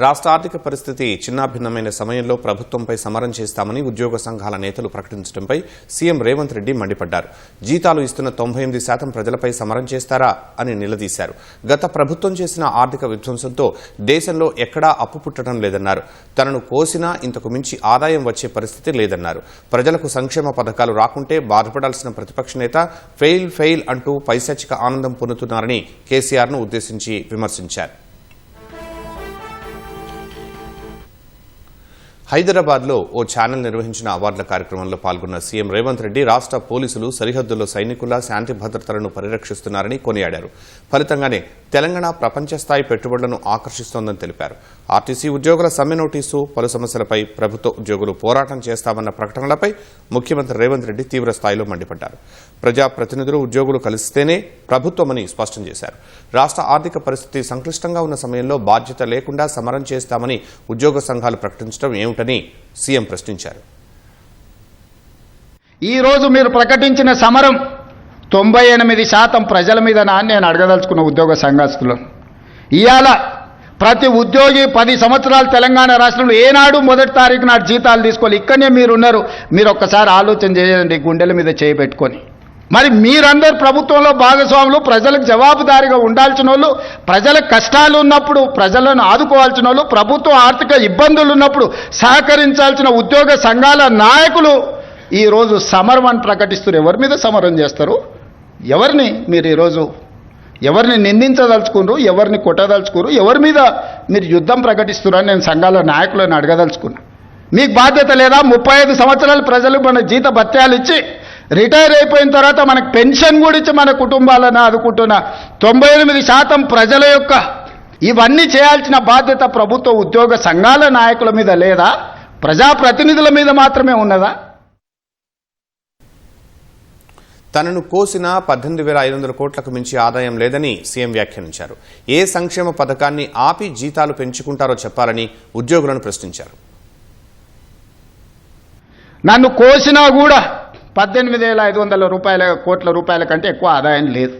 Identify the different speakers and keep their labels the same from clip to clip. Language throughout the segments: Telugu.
Speaker 1: రాష్ట్ర ఆర్థిక పరిస్థితి చిన్నాభిన్నమైన సమయంలో ప్రభుత్వంపై సమరం చేస్తామని ఉద్యోగ సంఘాల నేతలు ప్రకటించడంపై సీఎం రేవంత్ రెడ్డి మండిపడ్డారు. జీతాలు ఇస్తున్న 98% ప్రజలపై సమరం చేస్తారా అని నిలదీశారు. గత ప్రభుత్వం చేసిన ఆర్థిక విధ్వంసంతో దేశంలో ఎక్కడా అప్పు పుట్టడం లేదన్నారు. తనను కోసినా ఇంతకు మించి ఆదాయం వచ్చే పరిస్థితి లేదన్నారు. ప్రజలకు సంక్షేమ పథకాలు రాకుంటే బాధపడాల్సిన ప్రతిపక్ష నేత ఫెయిల్ అంటూ పైశాచిక ఆనందం పొందుతున్నారని కేసీఆర్ను ఉద్దేశించి విమర్శించారు. హైదరాబాద్లో ఓ ఛానల్ నిర్వహించిన అవార్డుల కార్యక్రమంలో పాల్గొన్న సీఎం రేవంత్ రెడ్డి రాష్ట్ర పోలీసులు సరిహద్దుల్లో సైనికుల శాంతి భద్రతలను పరిరక్షిస్తున్నారని కొనియాడారు. ఫలితంగానే తెలంగాణ ప్రపంచ స్థాయి పెట్టుబడులను ఆకర్షిస్తోందని తెలిపారు. ఆర్టీసీ ఉద్యోగుల సమ్మె నోటీసు, పలు సమస్యలపై ప్రభుత్వ ఉద్యోగులు పోరాటం చేస్తామన్న ప్రకటనలపై ముఖ్యమంత్రి రేవంత్ రెడ్డి తీవ్ర స్థాయిలో మండిపడ్డారు. ప్రజాప్రతినిధులు, ఉద్యోగులు కలిస్తేనే ప్రభుత్వమని స్పష్టం చేశారు. రాష్ట్ర ఆర్థిక పరిస్థితి సంక్లిష్టంగా ఉన్న సమయంలో బాధ్యత లేకుండా సమరం చేస్తామని ఉద్యోగ సంఘాలు ప్రకటించడం ఏమిటని సీఎం ప్రశ్నించారు.
Speaker 2: ఈ రోజు మీరు ప్రకటించిన సమరం 98% ప్రజల మీద నేను అడగదలుచుకున్న ఉద్యోగ సంఘస్థులు. ఇవాళ ప్రతి ఉద్యోగి 10 సంవత్సరాలు తెలంగాణ రాష్ట్రంలో ఏనాడు మొదటి తారీఖు నాడు జీతాలు తీసుకోవాలి. ఇక్కడనే మీరున్నారు. మీరు ఒక్కసారి ఆలోచన చేయండి, గుండెల మీద చేయి పెట్టుకొని. మరి మీరందరూ ప్రభుత్వంలో భాగస్వాములు, ప్రజలకు జవాబుదారీగా ఉండాల్సిన వాళ్ళు, ప్రజల కష్టాలు ఉన్నప్పుడు ప్రజలను ఆదుకోవాల్సిన వాళ్ళు, ప్రభుత్వం ఆర్థిక ఇబ్బందులు ఉన్నప్పుడు సహకరించాల్సిన ఉద్యోగ సంఘాల నాయకులు ఈరోజు సమరం అని ప్రకటిస్తారు. ఎవరి మీద సమరం చేస్తారు? ఎవరిని మీరు ఈరోజు ఎవరిని నిందించదలుచుకున్నారు? ఎవరిని కొట్టదలుచుకున్నారు? ఎవరి మీద మీరు యుద్ధం ప్రకటిస్తున్నారని నేను సంఘాల నాయకులను అడగదలుచుకున్నా. మీకు బాధ్యత లేదా? 35 సంవత్సరాలు ప్రజలకు మన జీత భత్యాలు ఇచ్చి రిటైర్ అయిపోయిన తర్వాత మనకు పెన్షన్ కూడా ఇచ్చి మన కుటుంబాలను ఆదుకుంటున్న 98% ప్రజల యొక్క ఇవన్నీ చేయాల్సిన బాధ్యత ప్రభుత్వ ఉద్యోగ సంఘాల నాయకుల మీద లేదా? ప్రజాప్రతినిధుల మీద మాత్రమే ఉన్నదా?
Speaker 1: తనను కోసిన 18,500 కోట్లకు మించి ఆదాయం లేదని సీఎం వ్యాఖ్యానించారు. ఏ సంక్షేమ పథకాన్ని ఆపి జీతాలు పెంచుకుంటారో చెప్పాలని ఉద్యోగులను ప్రశ్నించారు.
Speaker 2: నన్ను కోసినా కూడా 18,500 కోట్ల రూపాయల కంటే ఎక్కువ ఆదాయం లేదు.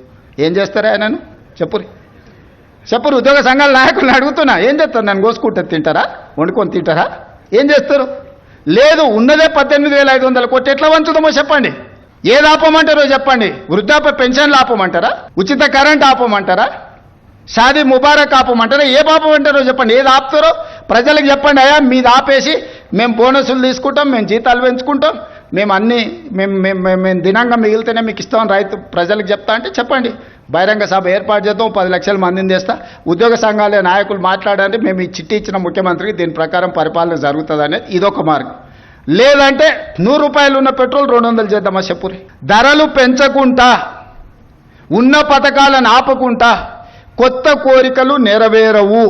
Speaker 2: ఏం చేస్తారా నన్ను? చెప్పురు ఉద్యోగ సంఘాల నాయకులను అడుగుతున్నా. ఏం చేస్తారు? నన్ను కోసుకుంటే తింటారా? వండుకొని తింటారా? ఏం చేస్తారు? లేదు, ఉన్నదే 18,500 కోట్లు. ఎట్లా వంచుదామో చెప్పండి. ఏది ఆపమంటారో చెప్పండి. వృద్ధాప్య పెన్షన్లు ఆపమంటారా? ఉచిత కరెంట్ ఆపమంటారా? షాదీ ముబారక్ ఆపమంటారా? ఏ ఆపమంటారో చెప్పండి. ఏది ఆపుతారో ప్రజలకు చెప్పండి. అయ్యా మీది ఆపేసి మేము బోనసులు తీసుకుంటాం, మేము జీతాలు పెంచుకుంటాం, మేము దినంగా మిగిలితేనే మీకు ఇస్తాం రైతు ప్రజలకు చెప్తా అంటే చెప్పండి. బహిరంగ సభ ఏర్పాటు చేద్దాం, 10 లక్షల మందిని చేస్తా. ఉద్యోగ సంఘాల నాయకులు మాట్లాడండి, మేము ఈ చిట్టి ఇచ్చిన ముఖ్యమంత్రికి దీని ప్రకారం పరిపాలన జరుగుతుంది అనేది ఇదొక మార్గం. లేదంటే 100 రూపాయలు ఉన్న పెట్రోల్ 200 చేద్దామా చెప్పురి. ధరలు పెంచకుండా, ఉన్న పథకాలను ఆపకుండా కొత్త కోరికలు నెరవేరవు.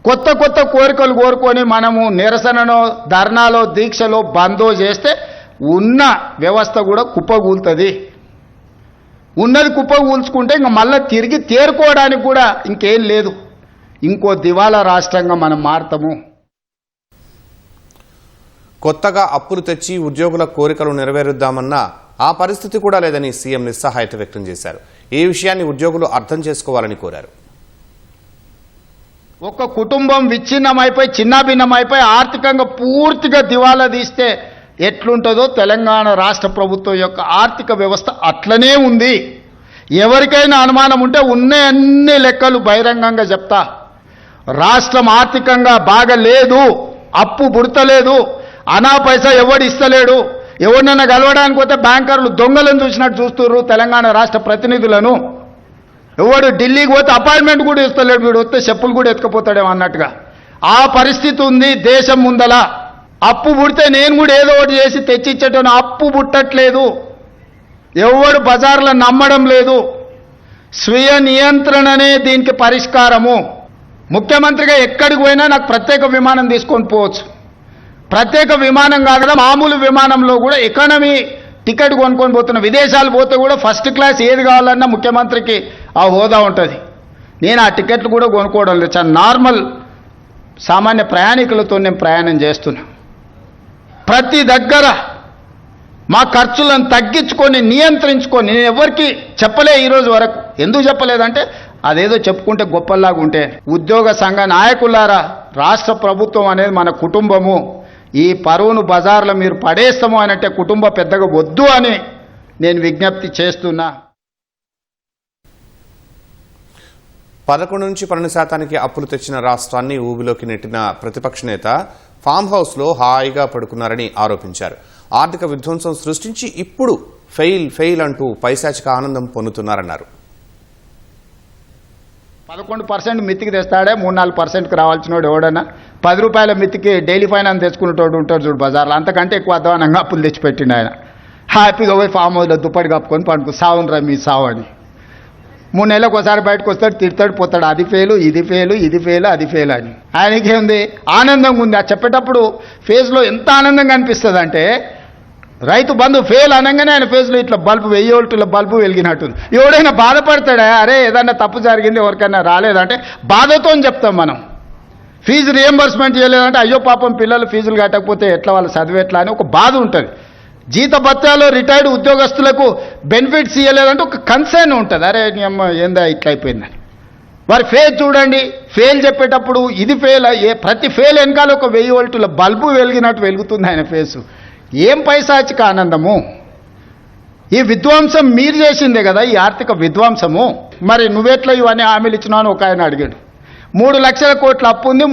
Speaker 2: కొత్త కోరికలు కోరుకొని మనము నిరసనలో, ధర్నాలో, దీక్షలో, బందో చేస్తే ఉన్న వ్యవస్థ కూడా కుప్పగూలుతుంది. ఉన్నది కుప్పగూల్చుకుంటే ఇంకా మళ్ళీ తిరిగి తేరుకోవడానికి కూడా ఇంకేం లేదు. ఇంకో దివాలా రాష్ట్రంగా మనం మారుతాము.
Speaker 1: కొత్తగా అప్పులు తెచ్చి ఉద్యోగుల కోరికలు నెరవేరుద్దామన్నా ఆ పరిస్థితి కూడా లేదని సీఎం నిస్సహాయత వ్యక్తం చేశారు. ఈ విషయాన్ని ఉద్యోగులు అర్థం చేసుకోవాలని కోరారు.
Speaker 2: ఒక కుటుంబం విచ్ఛిన్నమైపోయి, చిన్నాభిన్నమైపోయి ఆర్థికంగా పూర్తిగా దివాలా తీస్తే ఎట్లుంటుందో తెలంగాణ రాష్ట్ర ప్రభుత్వం యొక్క ఆర్థిక వ్యవస్థ అట్లనే ఉంది. ఎవరికైనా అనుమానం ఉంటే ఉన్న అన్ని లెక్కలు బహిరంగంగా చెప్తా. రాష్ట్రం ఆర్థికంగా బాగా లేదు, అప్పు పుడతలేదు, అనా పైసా ఎవడు ఇస్తలేడు. ఎవరినైనా కలవడానికి పోతే బ్యాంకర్లు దొంగలను చూసినట్టు చూస్తున్నారు తెలంగాణ రాష్ట్ర ప్రతినిధులను. ఎవడు ఢిల్లీకి పోతే అపాయింట్మెంట్ కూడా ఇస్తలేడు, వీడు వస్తే చెప్పులు కూడా ఎత్తుకపోతాడేమో అన్నట్టుగా ఆ పరిస్థితి ఉంది దేశం ముందల. అప్పు పుడితే నేను కూడా ఏదో ఒకటి చేసి తెచ్చిచ్చేటను. అప్పు పుట్టట్లేదు, ఎవడు బజార్లో నమ్మడం లేదు. స్వీయ నియంత్రణనే దీనికి పరిష్కారము. ముఖ్యమంత్రిగా ఎక్కడికి పోయినా నాకు ప్రత్యేక విమానం తీసుకొని పోవచ్చు. ప్రత్యేక విమానం కాదు కదా, మామూలు విమానంలో కూడా ఎకానమీ టికెట్ కొనుక్కొని పోతున్నా. విదేశాలు పోతే కూడా ఫస్ట్ క్లాస్ ఏది కావాలన్నా ముఖ్యమంత్రికి ఆ హోదా ఉంటుంది. నేను ఆ టికెట్లు కూడా కొనుక్కోవడం లేదు. చాలా నార్మల్ సామాన్య ప్రయాణికులతో నేను ప్రయాణం చేస్తున్నా. ప్రతి దగ్గర మా ఖర్చులను తగ్గించుకొని, నియంత్రించుకొని, నేను ఎవరికి చెప్పలే ఈరోజు వరకు. ఎందుకు చెప్పలేదంటే అదేదో చెప్పుకుంటే గొప్పలాగా ఉంటే, ఉద్యోగ సంఘ నాయకులారా, రాష్ట్ర ప్రభుత్వం అనేది మన కుటుంబము, ఈ పరువును బజార్లో మీరు పడేస్తాము అని అంటే కుటుంబ పెద్దగా వద్దు అని నేను విజ్ఞప్తి చేస్తున్నా.
Speaker 1: 11-12% అప్పులు తెచ్చిన రాష్ట్రాన్ని ఊబిలోకి నెట్టిన ప్రతిపక్ష నేత ఫామ్ హౌస్లో హాయిగా పడుకున్నారని ఆరోపించారు. ఆర్థిక విధ్వంసం సృష్టించి ఇప్పుడు ఫెయిల్ అంటూ పైశాచిక ఆనందం పొందుతున్నారన్నారు.
Speaker 2: 11% మిత్తికి తెస్తాడే, 3-4%కి రావాల్సినోడు ఎవడన్నా 10 రూపాయల మిత్తికి డైలీ ఫైనాన్స్ తెచ్చుకునేటోడు ఉంటాడు చూడు బజార్లో, అంతకంటే ఎక్కువ అధ్వానంగా అప్పులు తెచ్చిపెట్టిండు ఆయన. హ్యాపీగా పోయి ఫామ్ హౌస్లో దుప్పటి కప్పుకొని పండుకు సావునరా మీ సావు అని. 3 నెలలకు ఒకసారి బయటకు వస్తాడు, తిడతాడు, పోతాడు, అది ఫెయిలు, ఇది ఫెయిలు, ఇది ఫెయిలు, అది ఫెయిల్ అని. ఆయనకి ఏముంది, ఆనందంగా ఉంది. అది చెప్పేటప్పుడు ఫేస్లో ఎంత ఆనందంగా అనిపిస్తుంది అంటే, రైతు బంధు ఫెయిల్ అనగానే ఆయన ఫేస్లో ఇట్లా బల్బు 1000 వోల్టుల బల్బు వెలిగినట్టుంది. ఎవడైనా బాధపడతాడా, అరే ఏదన్నా తప్పు జరిగింది ఎవరికైనా రాలేదంటే బాధతో చెప్తాం మనం. ఫీజు రియంబర్స్మెంట్ చేయలేదంటే అయ్యో పాపం పిల్లలు ఫీజులు కట్టకపోతే ఎట్లా వాళ్ళు చదివేట్లా అని ఒక బాధ ఉంటుంది. జీతభత్యాలు రిటైర్డ్ ఉద్యోగస్తులకు బెనిఫిట్స్ ఇవ్వలేదంటే ఒక కన్సర్న్ ఉంటుంది, అరే నీ అమ్మ ఏందా ఇట్లా అయిపోయిందని. వారి ఫెయిల్ చూడండి, ఫెయిల్ చెప్పేటప్పుడు ఇది ఫెయిల్, ప్రతి ఫెయిల్ వెనకాల ఒక 1000 వోల్టుల బల్బు వెలిగినట్టు వెలుగుతుంది ఆయన ఫేసు. ఏం పైశాచిక ఆనందము! ఈ విధ్వంసం మీరు చేసిందే కదా, ఈ ఆర్థిక విధ్వంసము. మరి నువ్వెట్లా ఇవన్నీ హామీలు ఇచ్చినావు అని ఒక ఆయన అడిగాడు. 3 లక్షల కోట్ల అప్పు ఉంది,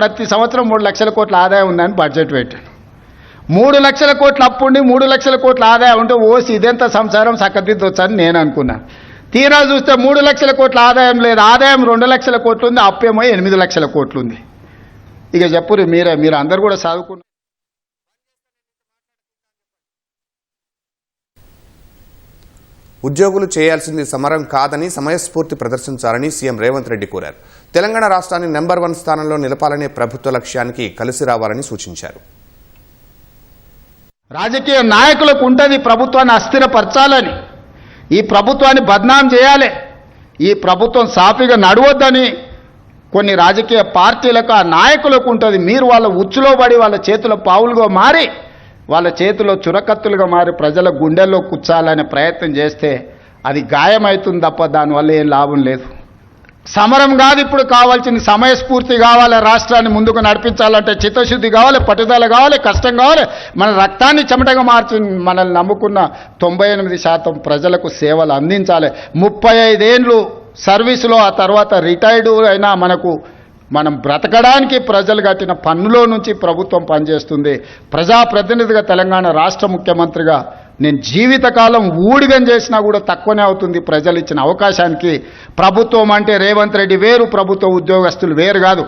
Speaker 2: ప్రతి సంవత్సరం 3 లక్షల కోట్ల ఆదాయం ఉందని బడ్జెట్ పెట్టాడు. 3 లక్షల కోట్ల అప్పు ఉండి 3 లక్షల కోట్ల ఆదాయం ఉంటే ఓసి ఇదెంత సంసారం చక్కదిద్దొచ్చని నేను అనుకున్నా. తీరా చూస్తే 3 లక్షల కోట్ల ఆదాయం లేదు, ఆదాయం 2 లక్షల కోట్లు ఉంది, అప్పేమో 8 లక్షల కోట్లు ఉంది. ఇక చెప్పురు మీరు అందరు కూడా చదువుకున్నారు.
Speaker 1: ఉద్యోగులు చేయాల్సింది సమరం కాదని సమయస్ఫూర్తి ప్రదర్శించాలని సీఎం రేవంత్ రెడ్డి కోరారు. తెలంగాణ రాష్ట్రాన్ని నెంబర్ 1 స్థానంలో నిలపాలనే ప్రభుత్వ లక్ష్యానికి కలిసి రావాలని సూచించారు.
Speaker 2: రాజకీయ నాయకులకు ఉంటుంది ప్రభుత్వాన్ని అస్థిరపరచాలని, ఈ ప్రభుత్వాన్ని బద్నాం చేయాలి, ఈ ప్రభుత్వం సాఫీగా నడవద్దని కొన్ని రాజకీయ పార్టీలకు ఆ నాయకులకు ఉంటుంది. మీరు వాళ్ళ ఉచ్చులో పడి వాళ్ళ చేతుల పావులుగా మారి, వాళ్ళ చేతిలో చురకత్తులుగా మారి ప్రజల గుండెల్లో కూర్చాలనే ప్రయత్నం చేస్తే అది గాయమవుతుంది తప్ప దానివల్ల ఏం లాభం లేదు. సమరం కాదు ఇప్పుడు కావాల్సింది, సమయస్ఫూర్తి కావాలి. రాష్ట్రాన్ని ముందుకు నడిపించాలంటే చిత్తశుద్ధి కావాలి, పట్టుదల కావాలి, కష్టం కావాలి. మన రక్తాన్ని చెమటగా మార్చి మనల్ని నమ్ముకున్న 98% ప్రజలకు సేవలు అందించాలి. 35 ఏళ్ళు సర్వీసులో ఆ తర్వాత రిటైర్డ్ అయినా మనం బ్రతకడానికి ప్రజలు కట్టిన పన్నులో నుంచి ప్రభుత్వం పనిచేస్తుంది. ప్రజాప్రతినిధిగా తెలంగాణ రాష్ట్ర ముఖ్యమంత్రిగా నేను జీవితకాలం ఊడిగం చేసినా కూడా తక్కువనే అవుతుంది ప్రజలు ఇచ్చిన అవకాశానికి. ప్రభుత్వం అంటే రేవంత్ రెడ్డి వేరు, ప్రభుత్వ ఉద్యోగస్తులు వేరు కాదు.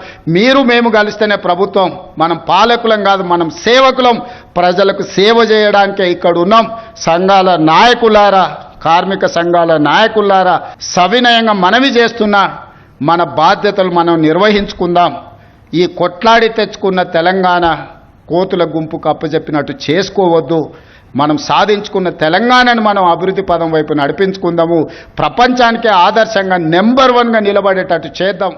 Speaker 2: మేము కలిస్తేనే ప్రభుత్వం. మనం పాలకులం కాదు, మనం సేవకులం. ప్రజలకు సేవ చేయడానికే ఇక్కడ ఉన్నాం. సంఘాల నాయకులారా, కార్మిక సంఘాల నాయకులారా, సవినయంగా మనవి చేస్తున్నా, మన బాధ్యతలు మనం నిర్వహించుకుందాం. ఈ కొట్లాడి తెచ్చుకున్న తెలంగాణ కోతుల గుంపుకు అప్పచెప్పినట్టు చేసుకోవద్దు. మనం సాధించుకున్న తెలంగాణను మనం అభివృద్ధి పదం వైపు నడిపించుకుందాము. ప్రపంచానికే ఆదర్శంగా నెంబర్ 1గా నిలబడేటట్టు చేద్దాం.